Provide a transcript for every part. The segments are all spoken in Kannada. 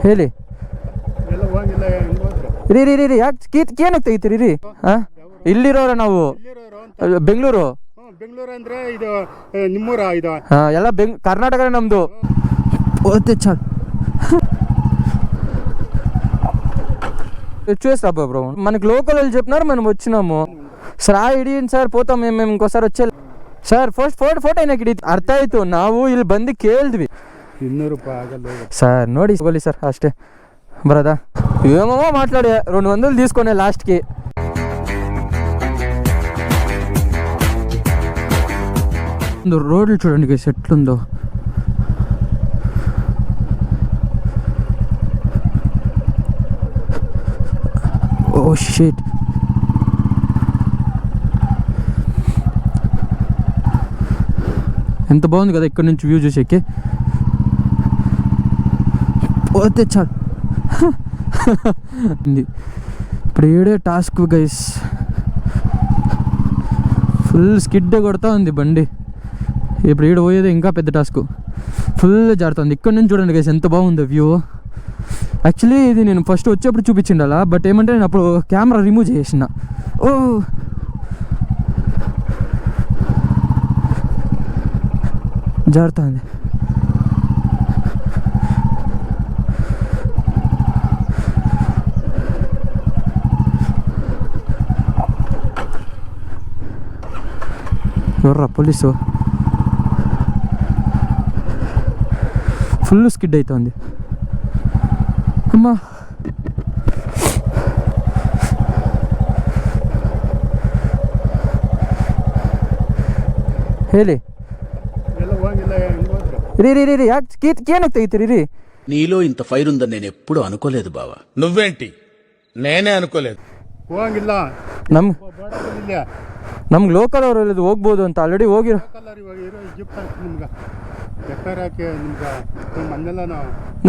ಹೇಳಿ. ರೀ ರೀ ರೀ ರೀ ಯಾಕೆ ಏನಕ್ಕೆ ತೆಗಿತೀರಿ ರೀ? ಹಾಂ, ಇಲ್ಲಿರೋರ ನಾವು ಬೆಂಗಳೂರು. ಬೆಂಗಳೂರು ಅಂದ್ರೆ ಇದು ನಿಮ್ಮೂರ ಇದು? ಹಾಂ, ಎಲ್ಲ ಕರ್ನಾಟಕನೇ నమ్దు. ఓతే చాలు. చూసి రాబో బ్రో, మనకి లోకల్ వాళ్ళు చెప్పినారు, మనం వచ్చినాము. ಸರ್ ಹಿಡಿಯನ್ ಸರ್, పోతాం మేము ఇంకోసారి వచ్చే ಸರ್. ಫಸ್ಟ್ ಫೋಟೋ ಏನಕ್ಕೆ ಹಿಡಿ? ಅರ್ಥ ಆಯ್ತು, ನಾವು ಇಲ್ಲಿ ಬಂದು ಕೇಳಿದ್ವಿ. 200 ರೂಪಾಯಿ ಆಗಲ್ಲ సార్. ನೋಡಿ ಹೋಗಲಿ ಸರ್, ಅಷ್ಟೇ బరదా. ఏమో మాట్లాడే 200 తీసుకునే లాస్ట్కి. రోడ్లు చూడండి గైస్ ఎట్లుందో. Oh shit. ఎంత బాగుంది కదా ఇక్కడ నుంచి వ్యూ చూసేకి. పోతే చాలు. ఇప్పుడు ఏడే టాస్క్ గైస్, ఫుల్ స్కిడ్ కొడతా ఉంది బండి. ఇప్పుడు ఈడ పోయేది ఇంకా పెద్ద టాస్క్, ఫుల్ జారుతుంది. ఇక్కడ నుంచి చూడండి గైస్ ఎంత బాగుందో వ్యూ. యాక్చువల్లీ ఇది నేను ఫస్ట్ వచ్చేప్పుడు చూపించిండాలా, బట్ ఏమంటే నేను అప్పుడు కెమెరా రిమూవ్ చేసిన. ఓ జారుతుంది. ఎవర్రా పోలీసు? ఫుల్ స్కిడ్ అవుతుంది అమ్మా. ಹೇಳಿ. ರೀ ರೀ ರೀ ರೀ ಯಾಕೆ ಏನಕ್ಕೆ ತೆಗಿತೀರಿ ರೀ? నీలో ఇంత ఫైర్ ఉందని నేను ఎప్పుడు అనుకోలేదు బావా. నువ్వేంటి? నేనే అనుకోలేదు. ಹೋಗಂಗಿಲ್ಲ. ನಮ್ಗೆ ಲೋಕಲ್ ಅವರು ಹೇಳಿದ್ರು ಹೋಗ್ಬೋದು ಅಂತ, ಆಲ್ರೆಡಿ ಹೋಗಿರೋ.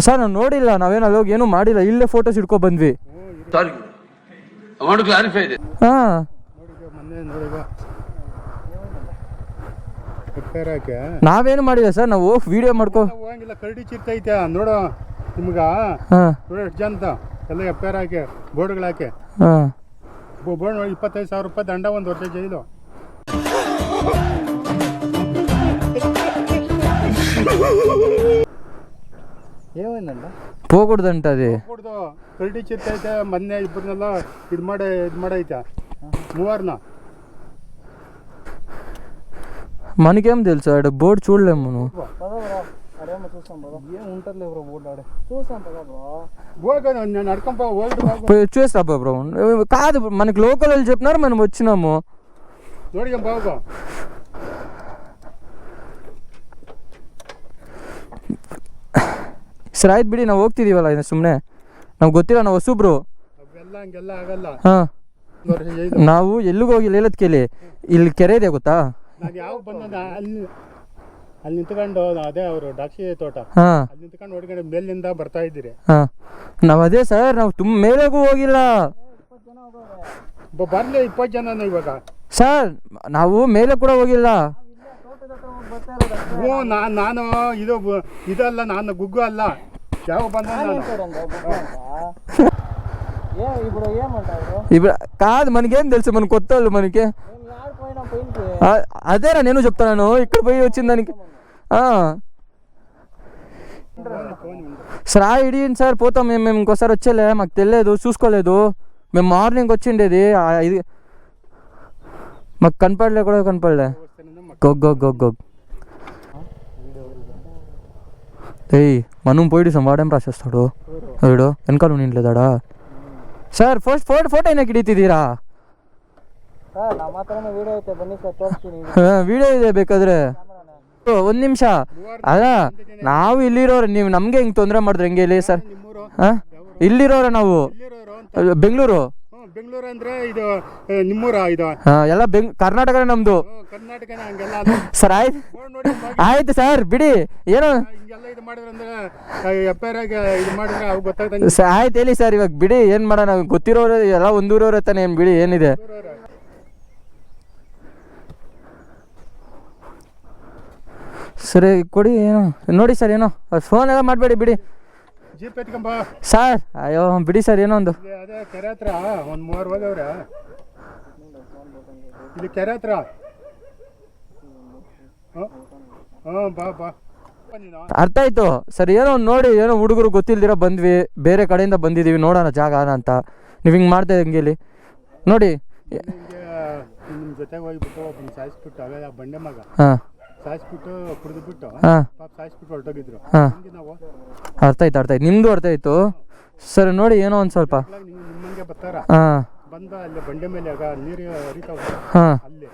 ಸರ್ ನಾವು ನೋಡಿಲ್ಲ, ನಾವೇನು ಅಲ್ಲಿ ಹೋಗಿ ಏನೂ ಮಾಡಿಲ್ಲ, ಇಲ್ಲೇ ಫೋಟೋಸ್ ಇಟ್ಕೊಂಡು ಬಂದ್ವಿ. ಹಾಂ, ನಾವೇನು ಮಾಡಿಲ್ಲ ಸರ್, ನಾವು ಹೋಗಿ ವಿಡಿಯೋ ಮಾಡ್ಕೊ ಹೋಗಂಗಿಲ್ಲ. ಕರಡಿ ಚಿರ್ತೈತೆ ನೋಡು ನಿಮ್ಗ. ಹಾಂ, ಎಷ್ಟು ಜನ ಎಲ್ಲ ಎಫ್ಐಆರ್ ಹಾಕಿ ಬೋರ್ಡ್ಗಳು ಹಾಕಿ. ಹಾಂ, ಬೋರ್ಡ್ 25,000 ರೂಪಾಯಿ ದಂಡ, 1 ವರ್ಷ ಜೈಲು. ఏమైందండి? పోకూడదంట అది. కరడి చిత్తైతే మొన్ನೆ ఇಬ್ಬರನ್ನೆಲ್ಲ ಇದು ಮಾಡೈತೆ మూవర్న. మనకేం తెలుసు, ఆడ బోర్డు చూడలేము మనం. చూసి రాబో బ్రో. కాదు, మనకి లోకల్ వాళ్ళు చెప్పినారు, మనం వచ్చినాము. బాబు ಸರ್ ಆಯ್ತು ಬಿಡಿ, ನಾವು ಹೋಗ್ತಿದೀವಲ್ಲ ಇನ್ನು ಸುಮ್ಮನೆ. ನಮ್ಗೆ ಗೊತ್ತಿಲ್ಲ, ನಾವು ಹೊಸಬ್ರು. ಹಾಂ, ನಾವು ಎಲ್ಲಿಗೂ ಹೋಗಿಲ್ಲ. ಹೇಳೋದ್ ಕೇಳಿ, ಇಲ್ಲಿ ಕೆರೆ ಇದೆ ಗೊತ್ತಾ? ಯಾವ ಬಂದ ಅಲ್ಲಿ ನಿಂತ್ಕೊಂಡು, ಅದೇ ಅವರು ದ್ರಾಕ್ಷಿ ತೋಟ, ಅಲ್ಲಿ ನಿಂತ್ಕೊಂಡು ಹೊಡ್ಕೊಂಡು ಮೇಲಿಂದ ಬರ್ತಾ ಇದ್ದೀರಿ. ಹಾಂ, ನಾವು ಅದೇ ಸರ್, ನಾವು ಮೇಲೆಗೂ ಹೋಗಿಲ್ಲ. ಬರ್ಲಿ 20 ಜನ ಇವಾಗ. ಸರ್ ನಾವು ಮೇಲೆ ಕೂಡ ಹೋಗಿಲ್ಲ. ನಾನು ಇದಲ್ಲ, ನಾನು ಗುಗ್ಗು ಅಲ್ಲ. ಯಾವ ಬಂದ ఇప్పుడు కాదు, మనకేం తెలుసు, మనకు కొత్త వాళ్ళు మనకి. అదేరా నేను చెప్తాను, ఇక్కడ పోయి వచ్చిన దానికి. సార్ ఇడియన్ సార్, పోతాం మేము ఇంకోసారి వచ్చేలే, మాకు తెలియదు, చూసుకోలేదు. మేము మార్నింగ్ వచ్చిండేది, ఇది మాకు కనపడలే, కూడా కనపడలే. గొగ్ ఏయ్, మనం పోయి వాడేం రాసేస్తాడు వీడు, వెనకాల నింట్లేదాడా? ಸರ್ ಫಸ್ಟ್ ಫೋಟೋ ಏನಕ್ಕೆ ಹಿಡಿತಿದ್ದೀರಾ? ವಿಡಿಯೋ ಇದೆ ಬೇಕಾದ್ರೆ. 1 ನಿಮಿಷ. ಅಲ್ಲ, ನಾವು ಇಲ್ಲಿರೋರು, ನೀವು ನಮ್ಗೆ ಹಿಂಗೆ ತೊಂದರೆ ಮಾಡಿದ್ರೆ ಹೆಂಗೆ ಹೇಳಿ ಸರ್? ಹಾಂ, ಇಲ್ಲಿರೋರ ನಾವು ಬೆಂಗಳೂರು. ಬೆಂಗಳೂರು ಅಂದ್ರೆ ಇದು ನಿಮ್ಮೂರ ಇದು? ಎಲ್ಲ ಕರ್ನಾಟಕನೇ ನಮ್ದು. ಸರ್ ಆಯ್ತು ಸರ್, ಬಿಡಿ. ಏನೋ ಆಯ್ತು ಹೇಳಿ ಸರ್, ಇವಾಗ ಬಿಡಿ, ಏನ್ ಮಾಡೋಣ? ಗೊತ್ತಿರೋರು ಎಲ್ಲ ಒಂದೂರವ್ರ ತಾನೆ, ಏನ್ ಬಿಡಿ, ಏನಿದೆ. ಸರಿ ಕೊಡಿ, ಏನೋ ನೋಡಿ ಸರ್, ಏನೋ ಫೋನ್ ಎಲ್ಲ ಮಾಡಬೇಡಿ ಬಿಡಿ. ಜೀಪ್ ಎತ್ಕೊಂಬ. ಸರ್ ಅಯ್ಯೋ ಬಿಡಿ ಸರ್ ಏನೋ ಒಂದು ಅದೇ ಕೆರೆ ಹತ್ರ ಒಂದು 3 ಹೋದವ್ರೆ. ಇಲ್ಲಿ ಕೆರೆ ಹತ್ರ. ಹಾಂ ಬಾ ಬಾ ನೀನು. ಅರ್ಥ ಆಯ್ತು ಸರ್, ಏನೋ ಒಂದು ನೋಡಿ, ಏನೋ ಹುಡುಗರು ಗೊತ್ತಿಲ್ದಿರ ಬಂದ್ವಿ, ಬೇರೆ ಕಡೆಯಿಂದ ಬಂದಿದ್ದೀವಿ ನೋಡೋಣ ಜಾಗನ ಅಂತ. ನೀವು ಹಿಂಗೆ ಮಾಡ್ತಾ ಹಂಗೇಲಿ ನೋಡಿ. ಹಿಂಗೆ ನಿಮ್ಮ ಜೊತೆಗೆ ಹೋಗ್ಬಿಟ್ಟು ಒಬ್ಬನ ಸಾಯಿಸ್ಬಿಟ್ಟು ಅವೆಲ್ಲ ಬಂಡೆ ಮಗ ಹಾಂ ಸಾಯಿಸ್ಬಿಟ್ಟು ಕುಡಿದ್ಬಿಟ್ಟು ಹಾಂ ಪಾಪ ಸಾಯಿಸ್ಬಿಟ್ಟು ಹೊರಟೋಗಿದ್ರು. ಹಾಂ ಹಿಂಗೆ ನಾವು ಅರ್ಥ ಆಯ್ತು ನಿಮ್ಮದು ಅರ್ಥ ಆಯ್ತು ಸರ್. ನೋಡಿ ಏನೋ ಒಂದು ಸ್ವಲ್ಪ ನಿಮ್ಮಂಗೆ ಬರ್ತಾರ ಹಾಂ ಬಂದ ಅಲ್ಲಿ ಬಂಡೆ ಮೇಲೆ ಆಗ ನೀರು ಹರಿತಾವ ಹಾಂ ಅಲ್ಲಿ